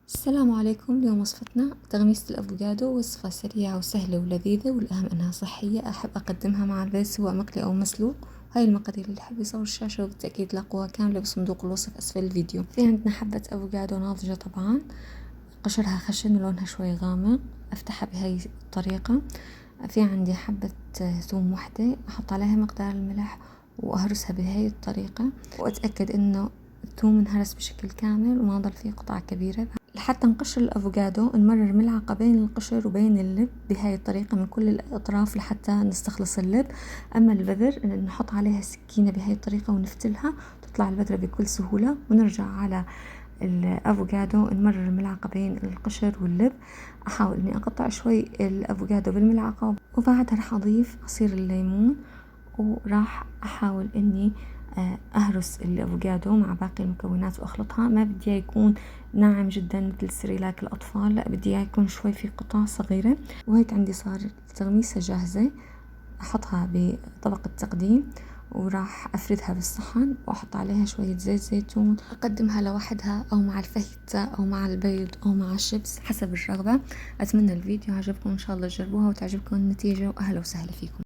السلام عليكم. اليوم وصفتنا تغميسة الأفوكادو، وصفة سريعة وسهلة ولذيذة، والأهم أنها صحية. أحب أقدمها مع البيض سواء مقلي أو مسلوق. هاي المقادير اللي يحب يصور الشاشة، وبالتأكيد لاقوها كاملة بصندوق الوصف أسفل الفيديو. في عندنا حبة أفوكادو ناضجة طبعا، قشرها خشن ولونها شوي غامق. أفتحها بهاي الطريقة. في عندي حبة ثوم وحدة، أحط عليها مقدار الملح وأهرسها بهاي الطريقة، وأتأكد إنه الثوم انهرس بشكل كامل وما ضل فيه قطع كبيرة. لحتى نقشر الأفوكادو نمرر ملعقة بين القشر وبين اللب بهاي الطريقة من كل الأطراف لحتى نستخلص اللب. أما البذر نحط عليها سكينة بهاي الطريقة ونفتلها، تطلع البذرة بكل سهولة. ونرجع على الأفوكادو نمرر ملعقة بين القشر واللب. أحاول إني أقطع شوي الأفوكادو بالملعقة، وبعدها راح أضيف عصير الليمون، وراح أحاول إني أهرس الأفوكادو مع باقي المكونات وأخلطها. ما بدي إياه يكون ناعم جدا مثل سريلاك الأطفال، لا بدي إياه يكون شوي في قطع صغيرة. وهيك عندي صار التغميسة جاهزة. أحطها بطبق التقديم، وراح أفردها بالصحن وأحط عليها شوية زيت زيتون. أقدمها لوحدها أو مع الفاهيتا أو مع البيض أو مع الشيبس حسب الرغبة. أتمنى الفيديو عجبكم، إن شاء الله تجربوها وتعجبكم النتيجة، وأهلا وسهلا فيكم.